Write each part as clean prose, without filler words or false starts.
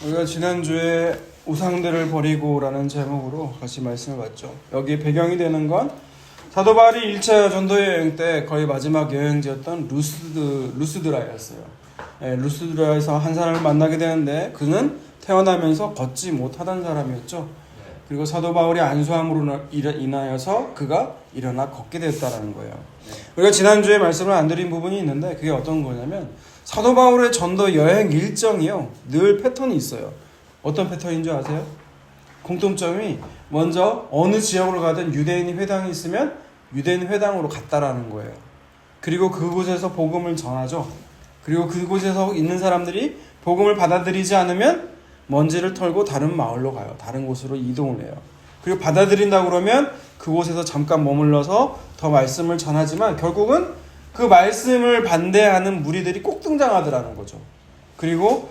우리가 지난주에 우상들을 버리고라는 제목으로 같이 말씀을 봤죠. 여기 배경이 되는 건 사도 바울이 1차 전도 여행 때 거의 마지막 여행지였던 루스드라였어요. 루스드라에서 한 사람을 만나게 되는데 그는 태어나면서 걷지 못하던 사람이었죠. 그리고 사도 바울이 안수함으로 인하여서 그가 일어나 걷게 되었다는 거예요. 우리가 지난주에 말씀을 안 드린 부분이 있는데 그게 어떤 거냐면 사도 바울의 전도 여행 일정이요. 늘 패턴이 있어요. 어떤 패턴인 줄 아세요? 공통점이 먼저 어느 지역으로 가든 유대인 회당이 있으면 유대인 회당으로 갔다라는 거예요. 그리고 그곳에서 복음을 전하죠. 그리고 그곳에서 있는 사람들이 복음을 받아들이지 않으면 먼지를 털고 다른 마을로 가요. 다른 곳으로 이동을 해요. 그리고 받아들인다고 그러면 그곳에서 잠깐 머물러서 더 말씀을 전하지만 결국은 그 말씀을 반대하는 무리들이 꼭 등장하더라는 거죠. 그리고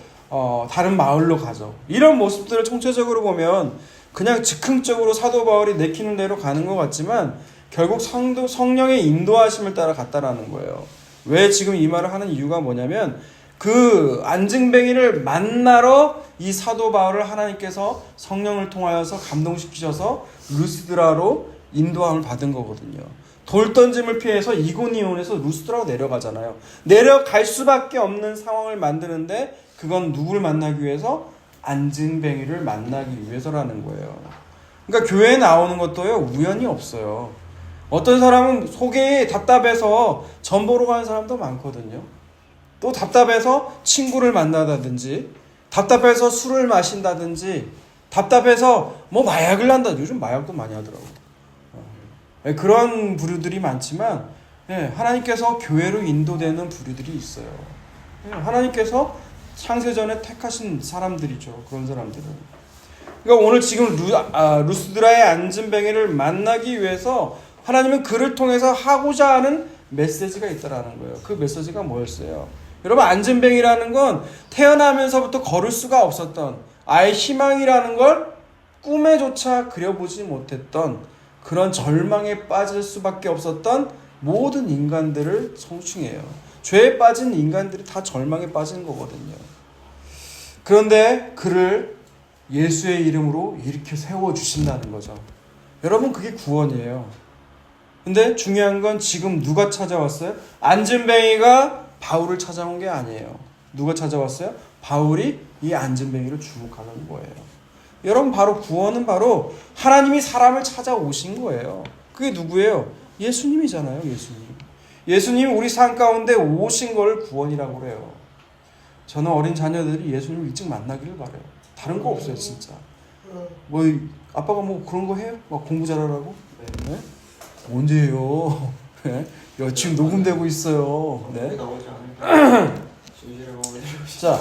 다른 마을로 가죠. 이런 모습들을 총체적으로 보면 그냥 즉흥적으로 사도 바울이 내키는 대로 가는 것 같지만 결국 성령의 인도하심을 따라 갔다라는 거예요. 왜 지금 이 말을 하는 이유가 뭐냐면 그 안증뱅이를 만나러 이 사도 바울을 하나님께서 성령을 통하여서 감동시키셔서 루스드라로 인도함을 받은 거거든요. 돌 던짐을 피해서 이고니온에서 루스드라로 내려가잖아요. 내려갈 수밖에 없는 상황을 만드는데 그건 누굴 만나기 위해서? 안증뱅이를 만나기 위해서라는 거예요. 그러니까 교회에 나오는 것도요 우연이 없어요. 어떤 사람은 속이 답답해서 전 보러 가는 사람도 많거든요. 또 답답해서 친구를 만나다든지 답답해서 술을 마신다든지 답답해서 뭐 마약을 한다. 요즘 마약도 많이 하더라고요. 그런 부류들이 많지만 하나님께서 교회로 인도되는 부류들이 있어요. 하나님께서 창세전에 택하신 사람들이죠. 그런 사람들은. 그러니까 오늘 지금 루스드라의 안증뱅이를 만나기 위해서 하나님은 그를 통해서 하고자 하는 메시지가 있다라는 거예요. 그 메시지가 뭐였어요? 여러분, 안증뱅이라는 건 태어나면서부터 걸을 수가 없었던, 아예 희망이라는 걸 꿈에조차 그려보지 못했던 그런 절망에 빠질 수밖에 없었던 모든 인간들을 성충해요. 죄에 빠진 인간들이 다 절망에 빠진 거거든요. 그런데 그를 예수의 이름으로 일으켜 세워주신다는 거죠. 여러분, 그게 구원이에요. 근데 중요한 건 지금 누가 찾아왔어요? 안증뱅이가 바울을 찾아온 게 아니에요. 누가 찾아왔어요? 바울이 이 안증뱅이를 주목하는 거예요. 여러분, 바로 구원은 바로 하나님이 사람을 찾아오신 거예요. 그게 누구예요? 예수님이잖아요. 예수님이 우리 삶 가운데 오신 걸 구원이라고 그래요. 저는 어린 자녀들이 예수님을 일찍 만나기를 바라요. 다른 거 없어요, 진짜. 뭐 아빠가 뭐 그런 거 해요? 막 공부 잘하라고? 네? 언제예요? 네? 지금 녹음되고 있어요. 네? 자,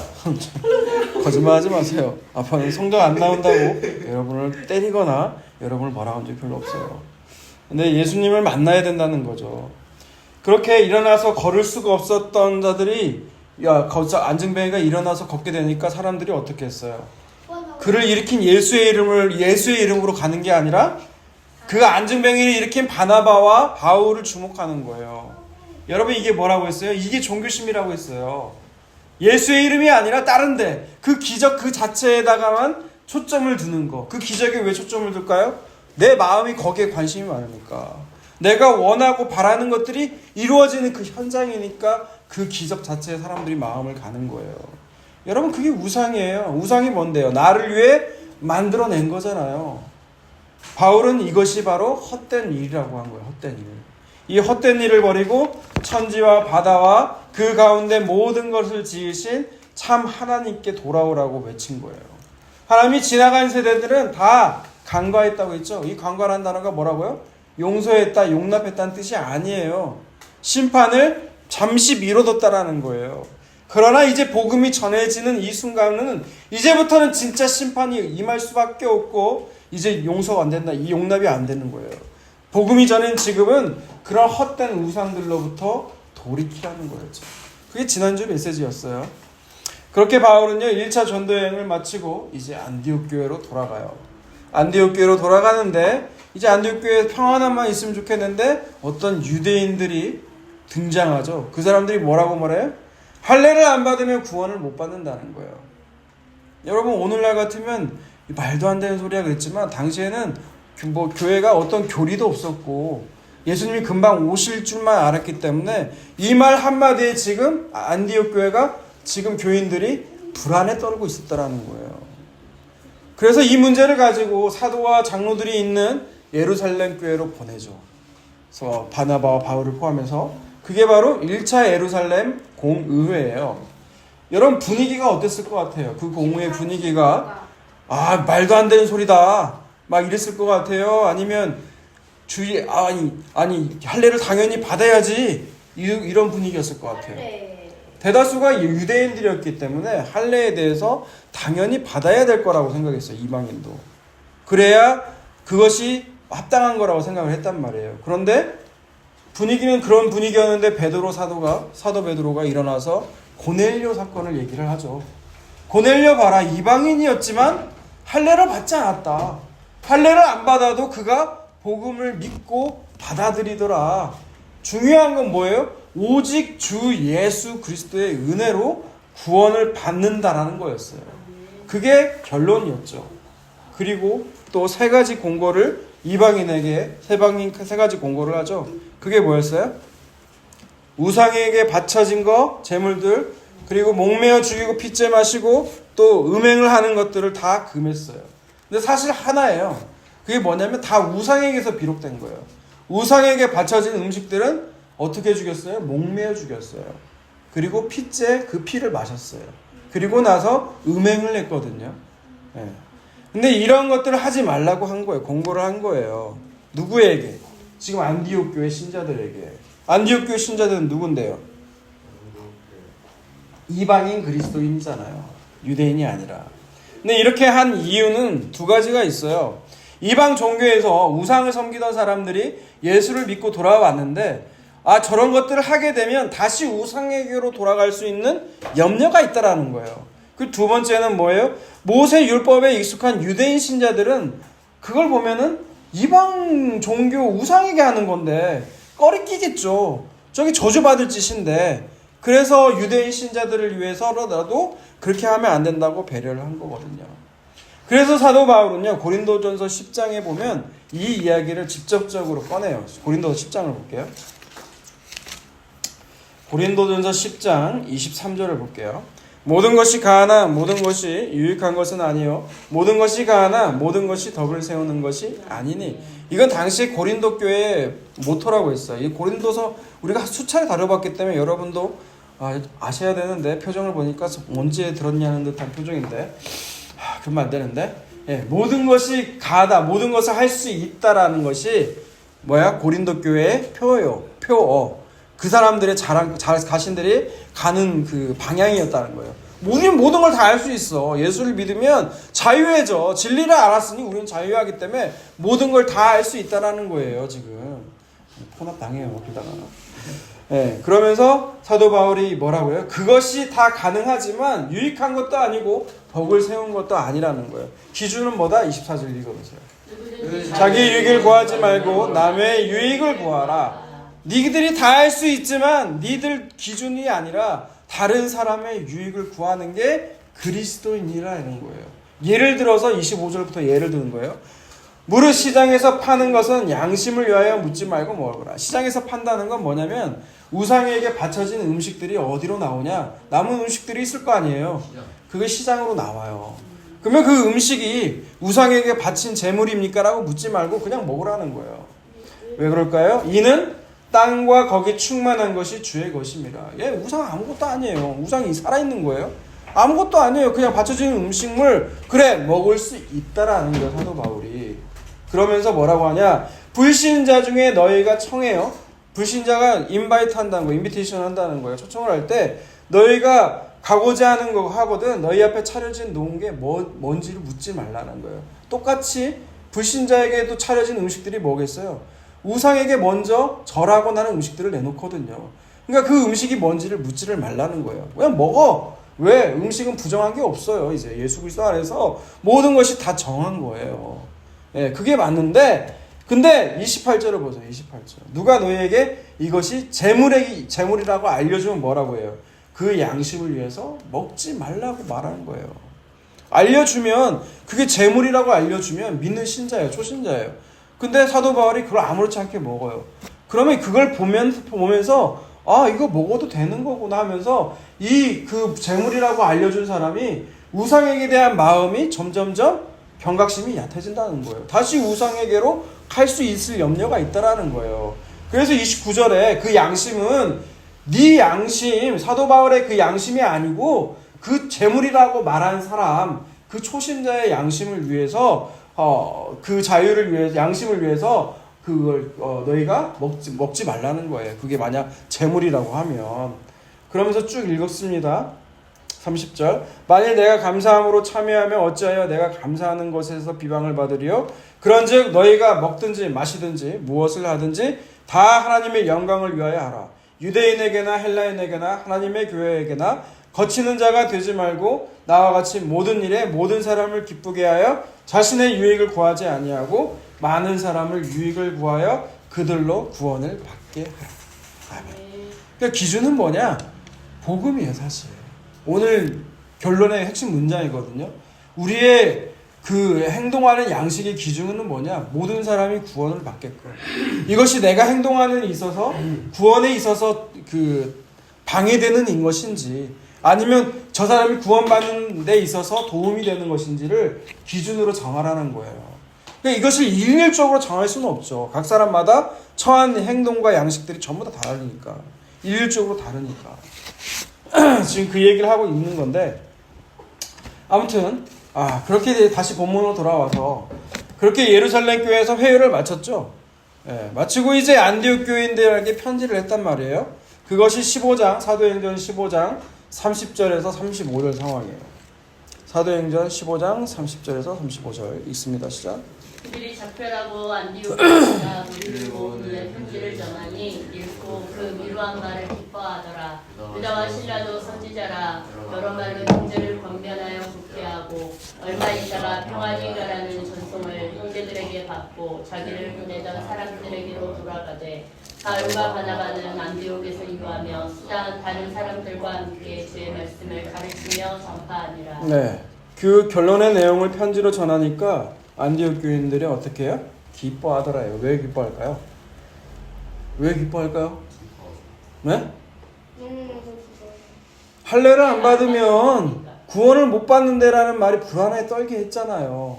거짓말하지 마세요. 아빠는 성경 안 나온다고 여러분을 때리거나 여러분을 뭐라 한 적이 별로 없어요. 근데 예수님을 만나야 된다는 거죠. 그렇게 일어나서 걸을 수가 없었던 자들이 안증뱅이가 일어나서 걷게 되니까 사람들이 어떻게 했어요? 그를 일으킨 예수의 이름으로 가는 게 아니라 그 안증뱅이를 일으킨 바나바와 바울을 주목하는 거예요. 여러분, 이게 뭐라고 했어요? 이게 종교심이라고 했어요. 예수의 이름이 아니라 다른데 그 기적 그 자체에다가만 초점을 두는 거. 그 기적에 왜 초점을 둘까요? 내 마음이 거기에 관심이 많으니까. 내가 원하고 바라는 것들이 이루어지는 그 현장이니까 그 기적 자체에 사람들이 마음을 가는 거예요. 여러분, 그게 우상이에요. 우상이 뭔데요? 나를 위해 만들어낸 거잖아요. 바울은 이것이 바로 헛된 일이라고 한 거예요. 헛된 일. 이 헛된 일을 버리고 천지와 바다와 그 가운데 모든 것을 지으신 참 하나님께 돌아오라고 외친 거예요. 하나님이 지나간 세대들은 다 간과했다고 했죠. 이 간과라는 단어가 뭐라고요? 용서했다, 용납했다는 뜻이 아니에요. 심판을 잠시 미뤄뒀다라는 거예요. 그러나 이제 복음이 전해지는 이 순간은 이제부터는 진짜 심판이 임할 수밖에 없고 이제 용서가 안 된다. 이 용납이 안 되는 거예요. 복음이 전인 지금은 그런 헛된 우상들로부터 돌이키라는 거였죠. 그게 지난주 메시지였어요. 그렇게 바울은요 1차 전도여행을 마치고 이제 안디옥 교회로 돌아가요. 안디옥 교회로 돌아가는데 이제 안디옥 교회에 평안함만 있으면 좋겠는데 어떤 유대인들이 등장하죠. 그 사람들이 뭐라고 말해요? 할례를 안 받으면 구원을 못 받는다는 거예요. 여러분 오늘날 같으면 말도 안 되는 소리야 그랬지만 당시에는 뭐 교회가 어떤 교리도 없었고 예수님이 금방 오실 줄만 알았기 때문에 이 말 한마디에 지금 안디옥 교회가 지금 교인들이 불안에 떨고 있었다라는 거예요. 그래서 이 문제를 가지고 사도와 장로들이 있는 예루살렘 교회로 보내죠. 그래서 바나바와 바울을 포함해서 그게 바로 1차 예루살렘 공의회예요. 여러분 분위기가 어땠을 것 같아요? 그 공의회 분위기가 말도 안 되는 소리다 막 이랬을 것 같아요? 아니면 아니 할례를 당연히 받아야지 이런 분위기였을 것 같아요. 대다수가 유대인들이었기 때문에 할례에 대해서 당연히 받아야 될 거라고 생각했어요. 이방인도. 그래야 그것이 합당한 거라고 생각을 했단 말이에요. 그런데 분위기는 그런 분위기였는데 사도 베드로가 일어나서 고넬료 사건을 얘기를 하죠. 고넬료 봐라. 이방인이었지만 할례를 받지 않았다. 할례를 안 받아도 그가 복음을 믿고 받아들이더라. 중요한 건 뭐예요? 오직 주 예수 그리스도의 은혜로 구원을 받는다라는 거였어요. 그게 결론이었죠. 그리고 또 세 가지 공고를 이방인에게 세 가지 공고를 하죠. 그게 뭐였어요? 우상에게 바쳐진 거, 재물들, 그리고 목매어 죽이고 피째 마시고 또 음행을 하는 것들을 다 금했어요. 근데 사실 하나예요. 그게 뭐냐면 다 우상에게서 비록된 거예요. 우상에게 바쳐진 음식들은 어떻게 죽였어요? 목매어 죽였어요. 그리고 피째 그 피를 마셨어요. 그리고 나서 음행을 했거든요. 네. 근데 이런 것들을 하지 말라고 한 거예요. 공고를 한 거예요. 누구에게? 지금 안디옥 교회 신자들에게. 안디옥 교회 신자들은 누군데요? 이방인 그리스도인이잖아요. 유대인이 아니라. 근데 이렇게 한 이유는 두 가지가 있어요. 이방 종교에서 우상을 섬기던 사람들이 예수를 믿고 돌아왔는데 저런 것들을 하게 되면 다시 우상에게로 돌아갈 수 있는 염려가 있다라는 거예요. 그 두 번째는 뭐예요? 모세 율법에 익숙한 유대인 신자들은 그걸 보면은 이방 종교 우상에게 하는 건데 꺼리끼겠죠. 저기 저주받을 짓인데. 그래서 유대인 신자들을 위해서라도 그렇게 하면 안 된다고 배려를 한 거거든요. 그래서 사도 바울은요, 고린도전서 10장에 보면 이 이야기를 직접적으로 꺼내요. 고린도서 10장을 볼게요. 고린도전서 10장 23절을 볼게요. 모든 것이 가하나 모든 것이 유익한 것은 아니요 모든 것이 가하나 모든 것이 덕을 세우는 것이 아니니. 이건 당시 고린도 교회의 모토라고 했어요. 이 고린도서 우리가 수차례 다뤄봤기 때문에 여러분도 아셔야 되는데, 표정을 보니까 언제 들었냐는 듯한 표정인데 그러면 안 되는데, 모든 것이 가하다, 모든 것을 할 수 있다라는 것이 뭐야? 고린도 교회의 표어. 그 사람들의 자신들이 가는 그 방향이었다는 거예요. 우리는 모든 걸 다 할 수 있어. 예수를 믿으면 자유해져. 진리를 알았으니 우리는 자유하기 때문에 모든 걸 다 할 수 있다라는 거예요. 지금 혼합 당해요. 그러다가. 그러면서 사도 바울이 뭐라고요? 그것이 다 가능하지만 유익한 것도 아니고 덕을 세운 것도 아니라는 거예요. 기준은 뭐다? 24절 읽어보세요. 자기 유익을 구하지 말고 남의 유익을 구하라. 니들이 다 할 수 있지만 니들 기준이 아니라 다른 사람의 유익을 구하는 게 그리스도인이라는 거예요. 예를 들어서 25절부터 예를 드는 거예요. 무릇 시장에서 파는 것은 양심을 위하여 묻지 말고 먹으라. 시장에서 판다는 건 뭐냐면 우상에게 바쳐진 음식들이 어디로 나오냐? 남은 음식들이 있을 거 아니에요. 그게 시장으로 나와요. 그러면 그 음식이 우상에게 바친 재물입니까? 라고 묻지 말고 그냥 먹으라는 거예요. 왜 그럴까요? 이는 땅과 거기 충만한 것이 주의 것입니다. 우상 아무것도 아니에요. 우상이 살아있는 거예요. 아무것도 아니에요. 그냥 바쳐지는 음식물, 그래 먹을 수 있다라는 거예요. 사도 바울이. 그러면서 뭐라고 하냐? 불신자 중에 너희가 청해요. 불신자가 인바이트 한다는 거예요. 인비테이션 한다는 거예요. 초청을 할 때 너희가 가고자 하는 거 하거든 너희 앞에 차려진 놓은 게 뭔지를 묻지 말라는 거예요. 똑같이 불신자에게도 차려진 음식들이 뭐겠어요? 우상에게 먼저 절하고 나는 음식들을 내놓거든요. 그러니까 그 음식이 뭔지를 묻지를 말라는 거예요. 그냥 먹어. 왜? 음식은 부정한 게 없어요. 이제 예수 그리스도 안에서 모든 것이 다 정한 거예요. 그게 맞는데, 근데 28절을 보세요. 28절. 누가 너희에게 이것이 재물이라고 알려주면 뭐라고 해요? 그 양심을 위해서 먹지 말라고 말하는 거예요. 알려주면 그게 재물이라고 알려주면 믿는 신자예요. 초신자예요. 근데 사도 바울이 그걸 아무렇지 않게 먹어요. 그러면 그걸 보면서 아 이거 먹어도 되는 거구나 하면서 이 그 재물이라고 알려준 사람이 우상에게 대한 마음이 점점점 경각심이 얕아진다는 거예요. 다시 우상에게로 갈 수 있을 염려가 있다라는 거예요. 그래서 29절에 그 양심은 네 양심, 사도 바울의 그 양심이 아니고 그 재물이라고 말한 사람, 그 초신자의 양심을 위해서 그 자유를 위해서, 양심을 위해서 그걸 너희가 먹지 말라는 거예요. 그게 만약 재물이라고 하면. 그러면서 쭉 읽었습니다. 30절. 만일 내가 감사함으로 참여하면 어찌하여 내가 감사하는 것에서 비방을 받으리요? 그런즉 너희가 먹든지 마시든지 무엇을 하든지 다 하나님의 영광을 위하여 하라. 유대인에게나 헬라인에게나 하나님의 교회에게나 거치는 자가 되지 말고 나와 같이 모든 일에 모든 사람을 기쁘게 하여 자신의 유익을 구하지 아니하고 많은 사람을 유익을 구하여 그들로 구원을 받게 하라. 아멘. 그러니까 기준은 뭐냐? 복음이에요, 사실. 오늘 결론의 핵심 문장이거든요. 우리의 그 행동하는 양식의 기준은 뭐냐? 모든 사람이 구원을 받게끔. 이것이 내가 행동하는 데 있어서 구원에 있어서 그 방해되는 인 것인지 아니면 저 사람이 구원받는 데 있어서 도움이 되는 것인지를 기준으로 정하라는 거예요. 그러니까 이것을 일률적으로 정할 수는 없죠. 각 사람마다 처한 행동과 양식들이 전부 다 다르니까. 일률적으로 다르니까. 지금 그 얘기를 하고 있는 건데 아무튼 그렇게 다시 본문으로 돌아와서 그렇게 예루살렘 교회에서 회의를 마쳤죠. 마치고 이제 안디옥 교인들에게 편지를 했단 말이에요. 그것이 15장 사도행전 15장 30절에서 35절 상황이에요. 사도행전 15장 30절에서 35절 읽습니다. 시작. 그들이 작별하고 안디옥 교회가 우리를 모으는 편지를 전하니 읽고 그 미루한 말을 기뻐하더라. 유다와 실라도 선지자라 여러 말로 형제를 권면하여 국회하고 얼마 있다가 평안히 가라는 전송을 형제들에게 받고 자기를 보내던 사람들에게로 돌아가되 바울과 바나바는 안디옥에서 이거하며 다른 사람들과 함께 주의 말씀을 가르치며 전파하니라. 네, 그 결론의 내용을 편지로 전하니까 안디옥 교인들이 어떻게 해요? 기뻐하더라요. 왜 기뻐할까요? 왜 기뻐할까요? 네? 할례를 안 받으면 구원을 못 받는데라는 말이 불안에 떨게 했잖아요.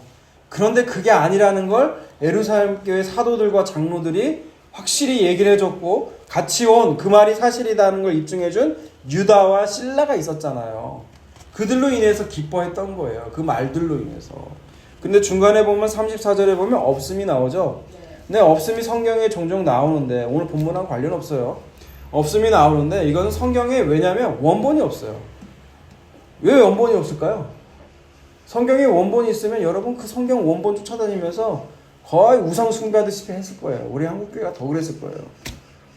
그런데 그게 아니라는 걸 예루살렘 교회 사도들과 장로들이 확실히 얘기를 해줬고 같이 온 그 말이 사실이라는 걸 입증해준 유다와 실라가 있었잖아요. 그들로 인해서 기뻐했던 거예요. 그 말들로 인해서. 근데 중간에 보면 34절에 보면 없음이 나오죠. 근데 없음이 성경에 종종 나오는데 오늘 본문하고 관련 없어요. 없음이 나오는데 이거는 성경에 왜냐면 원본이 없어요. 왜 원본이 없을까요? 성경에 원본이 있으면 여러분 그 성경 원본 쫓아다니면서 거의 우상 숭배하듯이 했을 거예요. 우리 한국교회가 더 그랬을 거예요.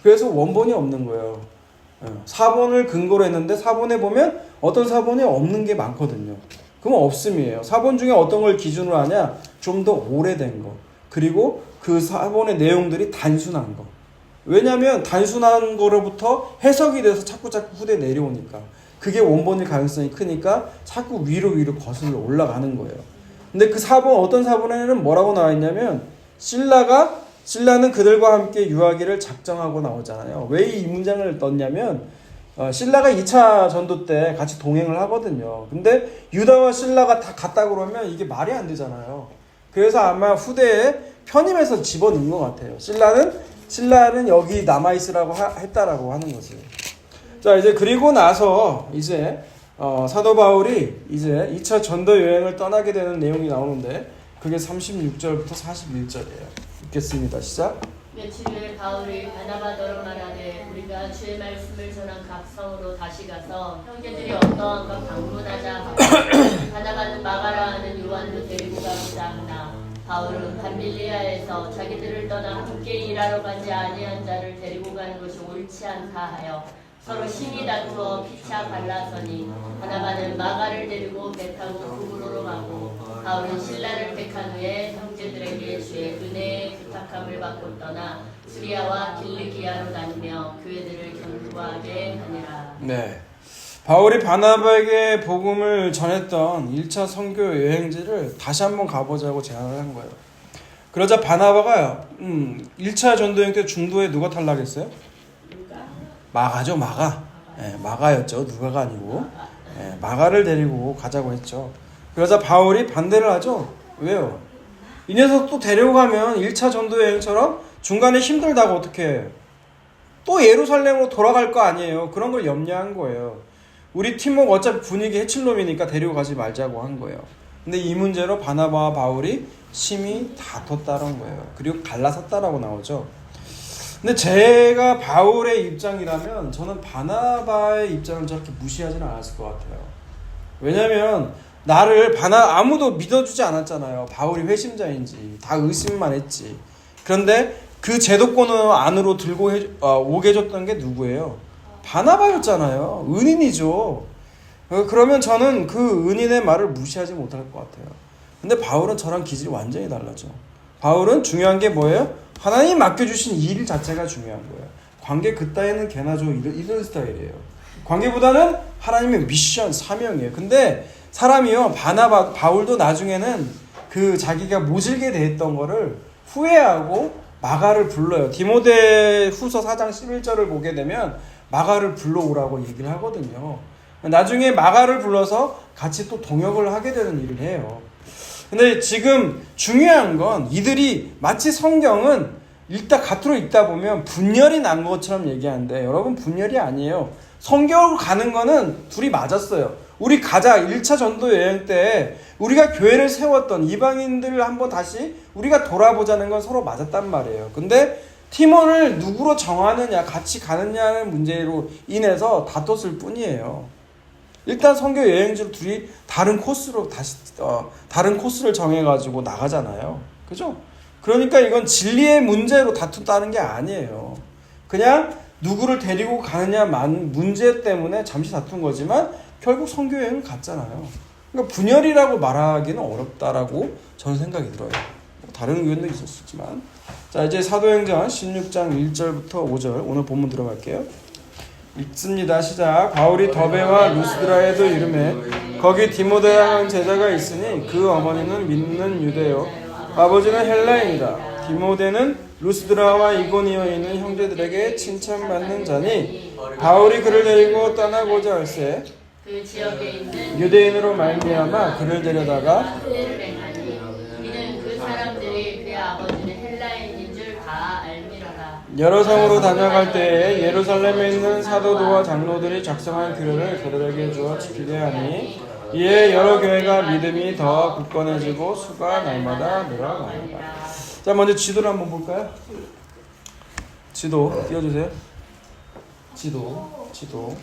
그래서 원본이 없는 거예요. 사본을 근거로 했는데 사본에 보면 어떤 사본이 없는 게 많거든요. 그건 없음이에요. 사본 중에 어떤 걸 기준으로 하냐? 좀 더 오래된 거. 그리고 그 사본의 내용들이 단순한 거. 왜냐하면 단순한 거로부터 해석이 돼서 자꾸 후대에 내려오니까. 그게 원본일 가능성이 크니까 자꾸 위로 거슬러 올라가는 거예요. 근데 그 사본, 어떤 사본에는 뭐라고 나와 있냐면 신라는 그들과 함께 유하기를 작정하고 나오잖아요. 왜 이 문장을 넣냐면 신라가 2차 전도 때 같이 동행을 하거든요. 근데 유다와 신라가 다 갔다 그러면 이게 말이 안 되잖아요. 그래서 아마 후대에 편입해서 집어넣은 것 같아요. 신라는 여기 남아있으라고 했다라고 하는 거지. 자, 이제 그리고 나서 이제 사도 바울이 이제 2차 전도 여행을 떠나게 되는 내용이 나오는데 그게 36절부터 41절이에요. 읽겠습니다. 시작. 며칠 후에 바울이 바나바더러 말하되 우리가 주의 말씀을 전한 각 성으로 다시 가서 형제들이 어떠한 것 방문하자 하고 바나바는 마가라 하는 요한도 데리고 가고자 하나 바울은 밤빌리아에서 자기들을 떠나 함께 일하러 가지 아니한 자를 데리고 가는 것이 옳지 않다 하여 서로 심히 다투어 피차 갈라서니 바나바는 마가를 데리고 배 타고 구브로로 가고 바울은 신라를 택한 후에 형제들에게 주의 은혜의 부탁함을 받고 떠나 수리아와 길리기아로 다니며 교회들을 견고하게 하니라. 네, 바울이 바나바에게 복음을 전했던 1차 선교 여행지를 다시 한번 가보자고 제안을 한 거예요. 그러자 바나바가 1차 전도여행 때 중도에 누가 탈락했어요? 마가죠, 마가. 예, 마가였죠. 누가가 아니고. 예, 마가를 데리고 가자고 했죠. 그러자 바울이 반대를 하죠. 왜요? 이 녀석 또 데리고 가면 1차 전도여행처럼 중간에 힘들다고 어떻게 해요? 또 예루살렘으로 돌아갈 거 아니에요. 그런 걸 염려한 거예요. 우리 팀목 어차피 분위기 해칠 놈이니까 데리고 가지 말자고 한 거예요. 근데 이 문제로 바나바와 바울이 심히 다퉜다는 거예요. 그리고 갈라섰다라고 나오죠. 근데 제가 바울의 입장이라면 저는 바나바의 입장을 저렇게 무시하지는 않았을 것 같아요. 왜냐면 나를 아무도 믿어주지 않았잖아요. 바울이 회심자인지 다 의심만 했지. 그런데 그 제도권을 안으로 들고 오게 해줬던 게 누구예요? 바나바였잖아요. 은인이죠. 그러면 저는 그 은인의 말을 무시하지 못할 것 같아요. 근데 바울은 저랑 기질이 완전히 달라져. 바울은 중요한 게 뭐예요? 하나님 맡겨주신 일 자체가 중요한 거예요. 관계 그따위는 개나 줘 이런 스타일이에요. 관계보다는 하나님의 미션, 사명이에요. 근데 사람이요, 바울도 나중에는 그 자기가 모질게 대했던 거를 후회하고 마가를 불러요. 디모데 후서 4장 11절을 보게 되면 마가를 불러오라고 얘기를 하거든요. 나중에 마가를 불러서 같이 또 동역을 하게 되는 일을 해요. 근데 지금 중요한 건 이들이 마치 성경은 읽다 겉으로 읽다 보면 분열이 난 것처럼 얘기하는데 여러분 분열이 아니에요. 성경을 가는 거는 둘이 맞았어요. 우리 가자 1차 전도 여행 때 우리가 교회를 세웠던 이방인들을 한번 다시 우리가 돌아보자는 건 서로 맞았단 말이에요. 근데 팀원을 누구로 정하느냐 같이 가느냐는 문제로 인해서 다퉜을 뿐이에요. 일단 선교 여행지로 둘이 다른 코스로 다른 코스를 정해가지고 나가잖아요. 그죠? 그러니까 이건 진리의 문제로 다퉜다는 게 아니에요. 그냥 누구를 데리고 가느냐 문제 때문에 잠시 다툰 거지만 결국 선교 여행을 갔잖아요. 그러니까 분열이라고 말하기는 어렵다라고 저는 생각이 들어요. 다른 의견도 있었지만. 자, 이제 사도행전 16장 1절부터 5절 오늘 본문 들어갈게요. 읽습니다. 시작. 바울이 더베와 루스드라에도 이르매 거기 디모데라는 제자가 있으니 그 어머니는 믿는 유대요 아버지는 헬라인이다. 디모데는 루스드라와 이고니오에 있는 형제들에게 칭찬받는 자니 바울이 그를 데리고 떠나고자 할세 그 지역에 있는 유대인으로 말미암아 그를 데려다가 학대를 행하니 이는 그 사람들이 그의 아버지는 헬라인인 줄 다 알미러라. 여러 성으로 다녀갈 때에 예루살렘에 있는 사도들과 장로들이 작성한 규례를 그들에게 주어 지키게 하니 이에 여러 교회가 믿음이 더 굳건해지고 수가 날마다 늘어나니라. 자, 먼저 지도를 한번 볼까요? 지도 띄워주세요. 지도.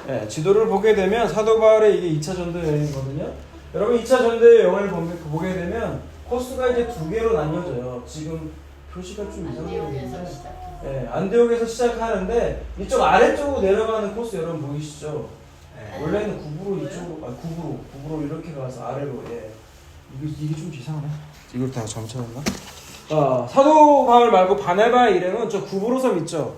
네, 지도를 보게 되면 사도 바울의 이게 2차 전도 여행이거든요. 여러분 2차 전도 여행을 보게 되면 코스가 이제 두 개로 나뉘어져요. 지금 표시가 좀 이상해요. 네, 안디옥에서 시작하는데 이쪽 아래쪽으로 내려가는 코스 여러분 보이시죠? 네, 원래는 구부로 이쪽으로, 구부로 이렇게 가서 아래로. 예. 이게 좀 이상하네. 이걸 다 점쳐놨나? 사도 바울 말고 바나바 일행은 저 구부로 섬 있죠?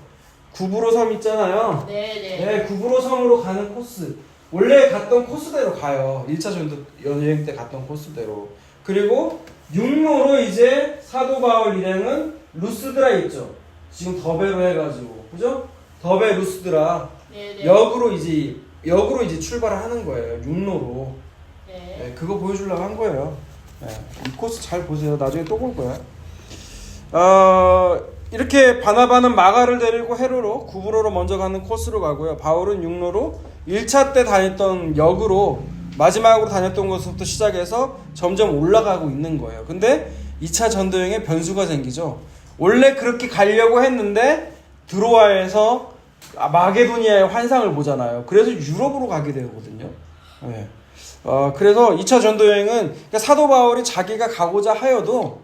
구부로 섬 있잖아요. 네네. 네, 구부로 섬으로 가는 코스. 원래 갔던 코스대로 가요. 1차 전도 여행 때 갔던 코스대로. 그리고 육로로 이제 사도 바울 일행은 루스드라 있죠. 지금 더베로 해가지고, 그죠? 더베 루스드라. 네네. 역으로 이제 출발을 하는 거예요. 육로로. 네. 네, 그거 보여주려고 한 거예요. 네, 이 코스 잘 보세요. 나중에 또 볼 거야. 이렇게 바나바는 마가를 데리고 헤로로 구브로로 먼저 가는 코스로 가고요. 바울은 육로로 1차 때 다녔던 역으로 마지막으로 다녔던 곳부터 시작해서 점점 올라가고 있는 거예요. 근데 2차 전도여행에 변수가 생기죠. 원래 그렇게 가려고 했는데 드로아에서 마게도니아의 환상을 보잖아요. 그래서 유럽으로 가게 되거든요. 네. 그래서 2차 전도여행은 그러니까 사도 바울이 자기가 가고자 하여도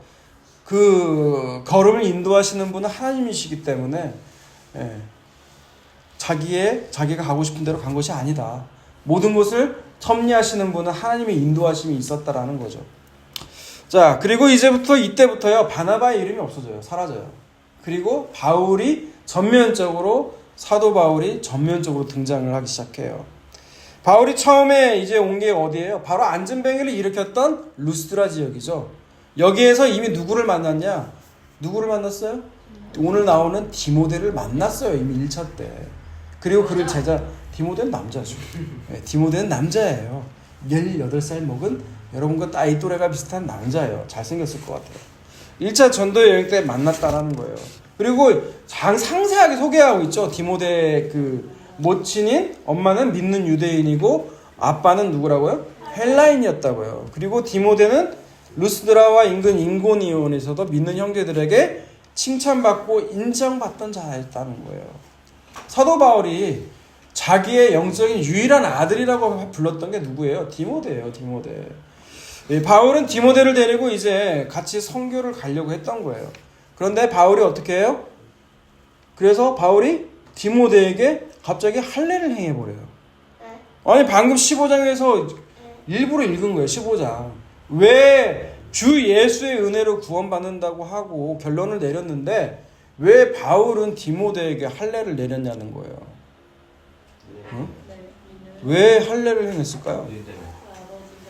그 걸음을 인도하시는 분은 하나님이시기 때문에 자기가 가고 싶은 대로 간 것이 아니다. 모든 것을 섭리하시는 분은 하나님의 인도하심이 있었다라는 거죠. 자, 그리고 이때부터요 바나바의 이름이 없어져요. 사라져요. 그리고 사도 바울이 전면적으로 등장을 하기 시작해요. 바울이 처음에 이제 온 게 어디예요? 바로 안전뱅이를 일으켰던 루스드라 지역이죠. 여기에서 이미 누구를 만났냐? 누구를 만났어요? 오늘 나오는 디모데를 만났어요. 이미 1차 때. 그리고 그를 디모데는 남자죠. 네, 디모데는 남자예요. 18살 먹은 여러분과 나이 또래가 비슷한 남자예요. 잘생겼을 것 같아요. 1차 전도 여행 때 만났다라는 거예요. 그리고 상세하게 소개하고 있죠. 디모데의 그 모친인 엄마는 믿는 유대인이고 아빠는 누구라고요? 헬라인이었다고요. 그리고 디모데는 루스드라와 인근 인고니온에서도 믿는 형제들에게 칭찬받고 인정받던 자였다는 거예요. 사도 바울이 자기의 영적인 유일한 아들이라고 불렀던 게 누구예요? 디모데예요. 디모데. 바울은 디모데를 데리고 이제 같이 선교를 가려고 했던 거예요. 그런데 바울이 어떻게 해요? 그래서 바울이 디모데에게 갑자기 할례를 행해버려요. 아니 방금 15장에서 일부러 읽은 거예요. 15장. 왜 주 예수의 은혜로 구원받는다고 하고 결론을 내렸는데 왜 바울은 디모데에게 할례를 내렸냐는 거예요. 응? 왜 할례를 행했을까요?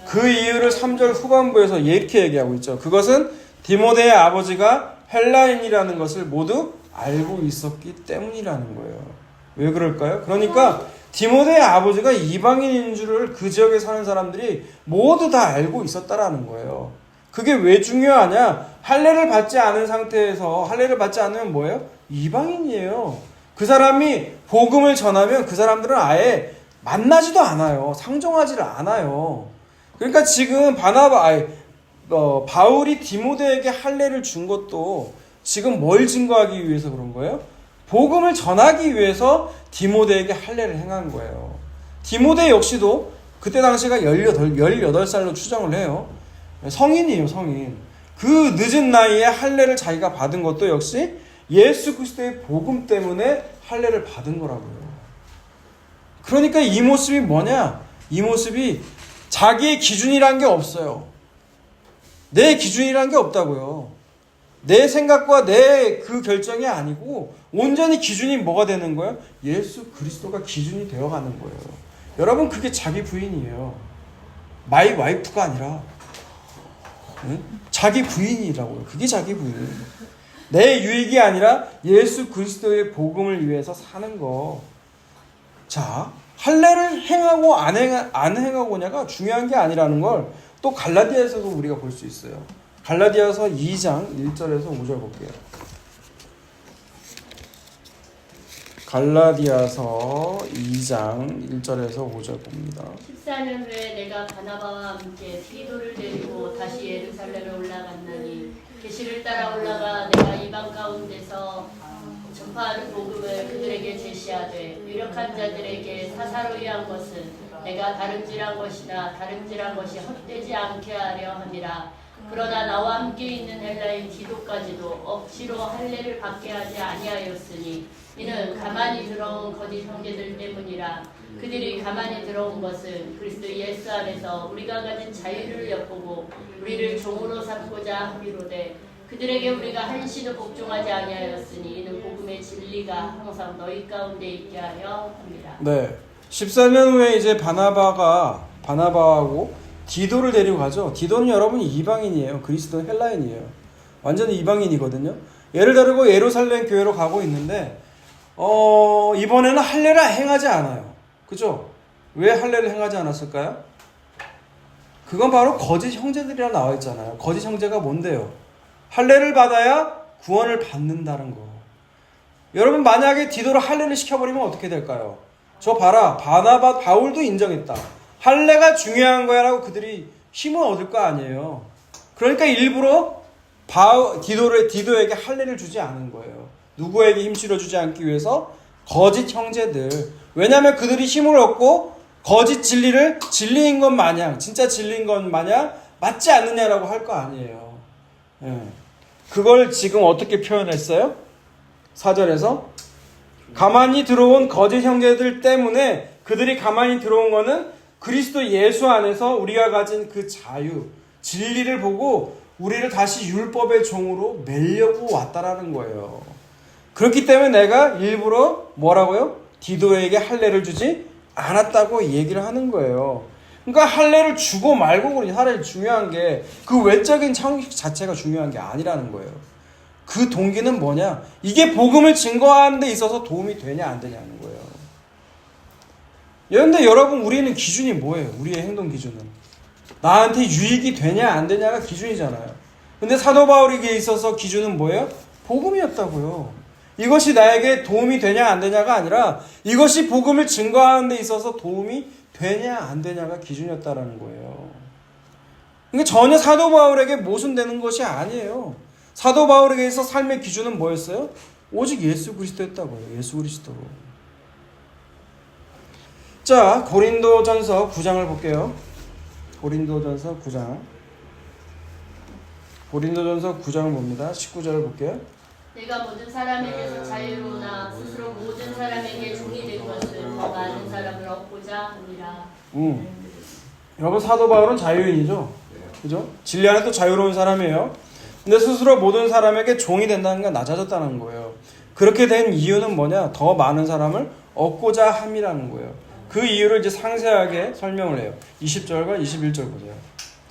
그 이유를 3절 후반부에서 이렇게 얘기하고 있죠. 그것은 디모데의 아버지가 헬라인이라는 것을 모두 알고 있었기 때문이라는 거예요. 왜 그럴까요? 그러니까 디모데의 아버지가 이방인인 줄을 그 지역에 사는 사람들이 모두 다 알고 있었다라는 거예요. 그게 왜 중요하냐? 할례를 받지 않은 상태에서 할례를 받지 않으면 뭐예요? 이방인이에요. 그 사람이 복음을 전하면 그 사람들은 아예 만나지도 않아요. 상종하지를 않아요. 그러니까 지금 바울이 디모데에게 할례를 준 것도 지금 뭘 증거하기 위해서 그런 거예요? 복음을 전하기 위해서 디모데에게 할례를 행한 거예요. 디모데 역시도 그때 당시가 18살로 추정을 해요. 성인이에요, 성인. 그 늦은 나이에 할례를 자기가 받은 것도 역시 예수 그리스도의 복음 때문에 할례를 받은 거라고요. 그러니까 이 모습이 뭐냐? 이 모습이 자기의 기준이란 게 없어요. 내 기준이란 게 없다고요. 내 생각과 내 그 결정이 아니고 온전히 기준이 뭐가 되는 거예요? 예수 그리스도가 기준이 되어가는 거예요. 여러분 그게 자기 부인이에요. 마이 와이프가 아니라 자기 부인이라고요. 그게 자기 부인. 내 유익이 아니라 예수 그리스도의 복음을 위해서 사는 거. 자, 할례를 행하고 안 행하고냐가 중요한 게 아니라는 걸 또 갈라디아에서도 우리가 볼 수 있어요. 갈라디아서 2장 1절에서 5절 볼게요. 갈라디아서 2장 1절에서 5절 봅니다. 14년 후에 내가 바나바와 함께 디도를 데리고 다시 예루살렘에 올라갔나니 계시를 따라 올라가 내가 이방 가운데서 전파하는 복음을 그들에게 제시하되 유력한 자들에게 사사로이 한 것은 내가 다름질한 것이 헛되지 않게 하려 함이라. 그러나 나와 함께 있는 헬라인 디도까지도 억지로 할례를 받게 하지 아니하였으니 이는 가만히 들어온 거짓 형제들 때문이라. 그들이 가만히 들어온 것은 그리스도 예수 안에서 우리가 가진 자유를 엿보고 우리를 종으로 삼고자 함이로되 그들에게 우리가 한시도 복종하지 아니하였으니 이는 복음의 진리가 항상 너희 가운데 있게 하려 합니다. 네, 14년 후에 이제 바나바하고 디도를 데리고 가죠. 디도는 여러분 이방인이에요. 그리스도는 헬라인이에요. 완전히 이방인이거든요. 얘를 데리고 예루살렘 교회로 가고 있는데 이번에는 할례를 행하지 않아요. 그죠? 왜 할례를 행하지 않았을까요? 그건 바로 거짓 형제들이라 나와 있잖아요. 거짓 형제가 뭔데요? 할례를 받아야 구원을 받는다는 거. 여러분 만약에 디도를 할례를 시켜버리면 어떻게 될까요? 저 봐라. 바울도 인정했다. 할례가 중요한 거야 라고 그들이 힘을 얻을 거 아니에요. 그러니까 일부러 디도에게 할례를 주지 않은 거예요. 누구에게 힘 실어주지 않기 위해서 거짓 형제들. 왜냐하면 그들이 힘을 얻고 거짓 진리를 진리인 것 마냥 진짜 진리인 것 마냥 맞지 않느냐라고 할 거 아니에요. 예. 그걸 지금 어떻게 표현했어요? 4절에서 가만히 들어온 거짓 형제들 때문에 그들이 가만히 들어온 거는 그리스도 예수 안에서 우리가 가진 그 자유, 진리를 보고 우리를 다시 율법의 종으로 매려고 왔다라는 거예요. 그렇기 때문에 내가 일부러 뭐라고요? 디도에게 할례를 주지 않았다고 얘기를 하는 거예요. 그러니까 할례를 주고 말고 그러지. 할례를 중요한 게 그 외적인 형식 자체가 중요한 게 아니라는 거예요. 그 동기는 뭐냐? 이게 복음을 증거하는 데 있어서 도움이 되냐 안 되냐는 거예요. 그런데 여러분, 우리는 기준이 뭐예요? 우리의 행동 기준은 나한테 유익이 되냐 안 되냐가 기준이잖아요. 근데 사도 바울에게 있어서 기준은 뭐예요? 복음이었다고요. 이것이 나에게 도움이 되냐 안 되냐가 아니라 이것이 복음을 증거하는 데 있어서 도움이 되냐 안 되냐가 기준이었다라는 거예요. 그러니까 전혀 사도 바울에게 모순되는 것이 아니에요. 사도 바울에게 있어 삶의 기준은 뭐였어요? 오직 예수 그리스도였다고요. 예수 그리스도. 자, 고린도전서 9장을 볼게요. 고린도전서 9장. 고린도전서 9장을 봅니다. 19절을 볼게요. 내가 모든 사람에게서 자유로우나 스스로 모든 사람에게 종이 된 것은 더 많은 사람을 얻고자 합니다. 여러분, 사도 바울은 자유인이죠. 그죠? 진리 안에 또 자유로운 사람이에요. 근데 스스로 모든 사람에게 종이 된다는 건 낮아졌다는 거예요. 그렇게 된 이유는 뭐냐? 더 많은 사람을 얻고자 함이라는 거예요. 그 이유를 이제 상세하게 설명을 해요. 20절과 21절 보세요.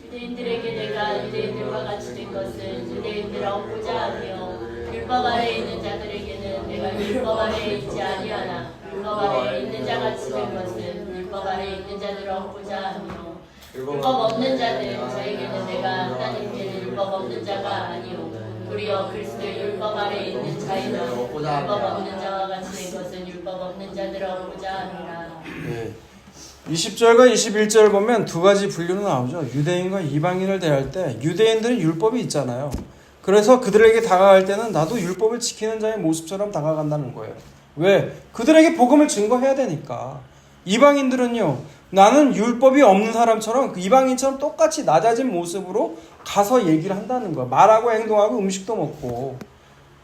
유대인들에게 내가 유대인들과 같이 된 것은 유대인들을 얻고자 하며 율법 아래에 있는 자들에게는 내가 율법 아래에 있지 아니하나 율법 아래에 있는 자같이 된 것은 율법 아래에 있는 자들을 얻고자 하며 율법 없는 자들 저에게는 내가 하나님께는 율법 없는 자가 아니오 도리어 그리스도의 율법 아래에 있는 자이나 율법 없는 자와 같이 된 것은 율법 없는 자들을 얻고자 함이라. 네. 20절과 21절 보면 두 가지 분류는 나오죠. 유대인과 이방인을 대할 때 유대인들은 율법이 있잖아요. 그래서 그들에게 다가갈 때는 나도 율법을 지키는 자의 모습처럼 다가간다는 거예요. 왜? 그들에게 복음을 증거해야 되니까. 이방인들은요, 나는 율법이 없는 사람처럼 그 이방인처럼 똑같이 낮아진 모습으로 가서 얘기를 한다는 거야. 말하고 행동하고 음식도 먹고.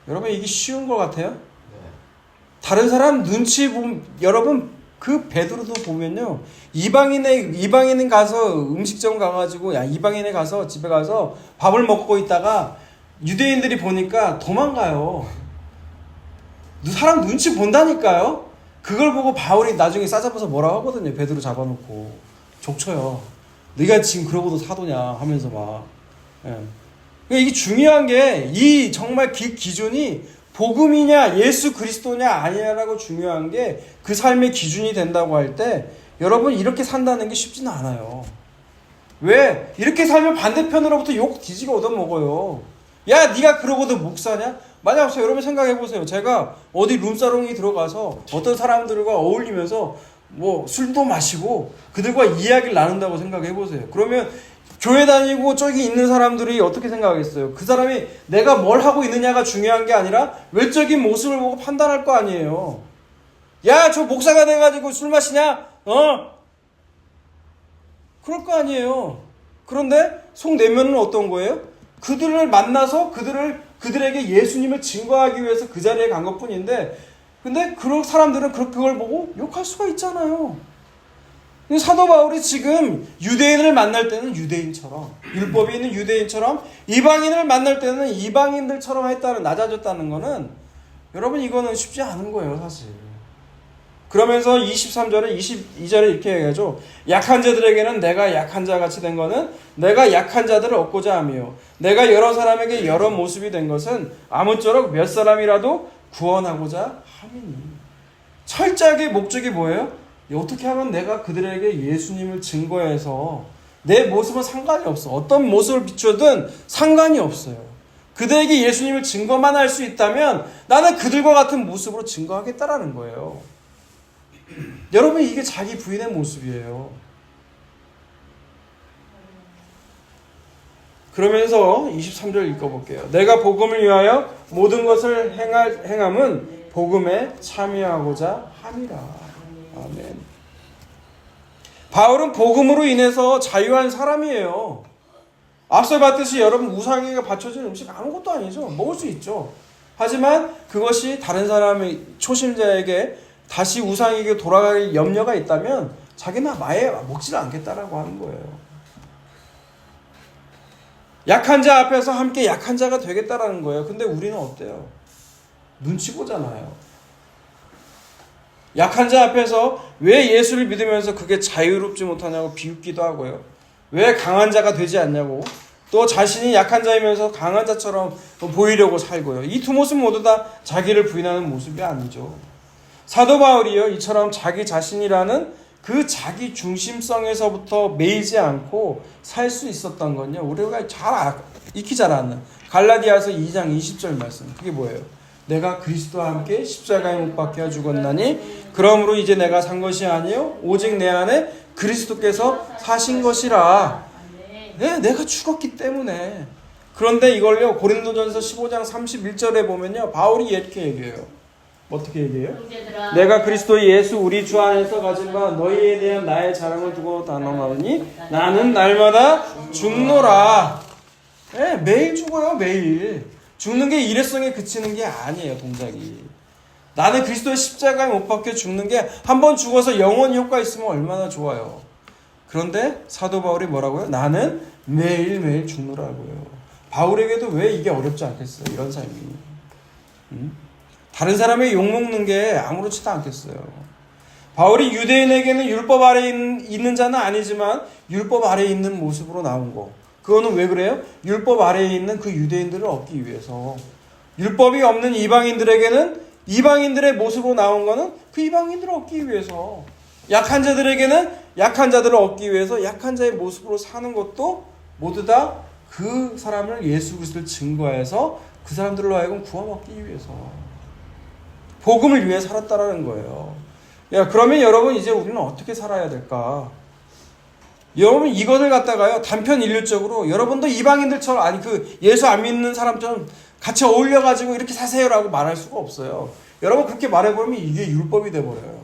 여러분, 이게 쉬운 것 같아요? 다른 사람 눈치 보면, 여러분 그 베드로도 보면요, 이방인에 가서 음식점 가가지고, 야, 이방인에 가서 집에 가서 밥을 먹고 있다가 유대인들이 보니까 도망가요. 사람 눈치 본다니까요. 그걸 보고 바울이 나중에 싸잡아서 뭐라고 하거든요. 베드로 잡아놓고 족쳐요. 네가 지금 그러고도 사도냐 하면서 막. 예. 그러니까 이게 중요한 게 이 정말 그 기준이 복음이냐 예수 그리스도냐 아니냐라고 중요한 게 그 삶의 기준이 된다고 할 때 여러분 이렇게 산다는 게 쉽지는 않아요. 왜? 이렇게 살면 반대편으로부터 욕 뒤지게 얻어먹어요. 야, 네가 그러고도 목사냐? 만약 여러분 생각해보세요. 제가 어디 룸사롱에 들어가서 어떤 사람들과 어울리면서 뭐 술도 마시고 그들과 이야기를 나눈다고 생각해보세요. 그러면 교회 다니고 저기 있는 사람들이 어떻게 생각하겠어요? 그 사람이 내가 뭘 하고 있느냐가 중요한 게 아니라 외적인 모습을 보고 판단할 거 아니에요. 야, 저 목사가 돼가지고 술 마시냐? 그럴 거 아니에요. 그런데 속 내면은 어떤 거예요? 그들을 만나서 그들에게 예수님을 증거하기 위해서 그 자리에 간 것뿐인데, 근데 그런 사람들은 그걸 보고 욕할 수가 있잖아요. 사도 바울이 지금 유대인을 만날 때는 유대인처럼, 율법이 있는 유대인처럼, 이방인을 만날 때는 이방인들처럼 했다는, 낮아졌다는 거는 여러분 이거는 쉽지 않은 거예요, 사실. 그러면서 23절에 22절에 이렇게 얘기하죠. 약한 자들에게는 내가 약한 자같이 된 거는 내가 약한 자들을 얻고자 하며 내가 여러 사람에게 여러 모습이 된 것은 아무쪼록 몇 사람이라도 구원하고자 함이니. 철저하게 목적이 뭐예요? 어떻게 하면 내가 그들에게 예수님을 증거해서 내 모습은 상관이 없어. 어떤 모습을 비추든 상관이 없어요. 그들에게 예수님을 증거만 할 수 있다면 나는 그들과 같은 모습으로 증거하겠다라는 거예요. 여러분 이게 자기 부인의 모습이에요. 그러면서 23절 읽어볼게요. 내가 복음을 위하여 모든 것을 행함은 복음에 참여하고자 함이라. 아멘. 바울은 복음으로 인해서 자유한 사람이에요. 앞서 봤듯이 여러분 우상에게 바쳐진 음식 아무것도 아니죠. 먹을 수 있죠. 하지만 그것이 다른 사람의 초심자에게 다시 우상에게 돌아갈 염려가 있다면 자기는 아예 먹지를 않겠다라고 하는 거예요. 약한 자 앞에서 함께 약한 자가 되겠다라는 거예요. 근데 우리는 어때요? 눈치 보잖아요. 약한 자 앞에서 왜 예수를 믿으면서 그게 자유롭지 못하냐고 비웃기도 하고요. 왜 강한 자가 되지 않냐고, 또 자신이 약한 자이면서 강한 자처럼 보이려고 살고요. 이 두 모습 모두 다 자기를 부인하는 모습이 아니죠. 사도 바울이요, 이처럼 자기 자신이라는 그 자기 중심성에서부터 매이지 않고 살 수 있었던 건요, 우리가 익히 잘 아는 갈라디아서 2장 20절 말씀. 그게 뭐예요? 내가 그리스도와 함께 십자가에 못 박혀 죽었나니 그러므로 이제 내가 산 것이 아니요 오직 내 안에 그리스도께서 사신 것이라. 네, 내가 죽었기 때문에. 그런데 이걸요, 고린도전서 15장 31절에 보면요, 바울이 이렇게 얘기해요. 어떻게 얘기해요? 형제들아, 내가 그리스도 예수 우리 주 안에서 가진 바 너희에 대한 나의 자랑을 두고 단언하노니 나는 날마다 죽노라. 네, 매일 죽어요. 매일. 죽는 게 일회성에 그치는 게 아니에요. 동작이. 나는 그리스도의 십자가에 못 박혀 죽는 게 한 번 죽어서 영원히 효과 있으면 얼마나 좋아요. 그런데 사도 바울이 뭐라고요? 나는 매일매일 죽노라고요. 바울에게도 왜 이게 어렵지 않겠어요? 이런 삶이. 다른 사람의 욕먹는 게 아무렇지도 않겠어요. 바울이 유대인에게는 율법 아래에 있는 자는 아니지만 율법 아래에 있는 모습으로 나온 거. 그거는 왜 그래요? 율법 아래에 있는 그 유대인들을 얻기 위해서. 율법이 없는 이방인들에게는 이방인들의 모습으로 나온 거는 그 이방인들을 얻기 위해서. 약한 자들에게는 약한 자들을 얻기 위해서 약한 자의 모습으로 사는 것도 모두 다 그 사람을 예수 그리스도를 증거해서 그 사람들로 하여금 구원받기 위해서. 복음을 위해 살았다라는 거예요. 야, 그러면 여러분 이제 우리는 어떻게 살아야 될까? 여러분 이것을 갖다가요, 단편 인류적으로 여러분도 이방인들처럼, 아니 그 예수 안 믿는 사람처럼 같이 어울려가지고 이렇게 사세요라고 말할 수가 없어요. 여러분 그렇게 말해버리면 이게 율법이 돼버려요.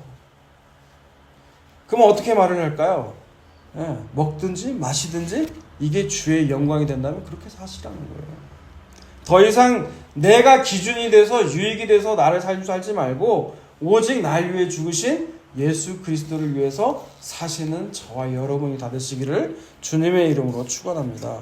그럼 어떻게 말을 할까요? 예, 먹든지 마시든지 이게 주의 영광이 된다면 그렇게 사시라는 거예요. 더 이상 내가 기준이 돼서 유익이 돼서 나를 살지 말고 오직 날 위해 죽으신 예수 그리스도를 위해서 사시는 저와 여러분이 다 되시기를 주님의 이름으로 축원합니다.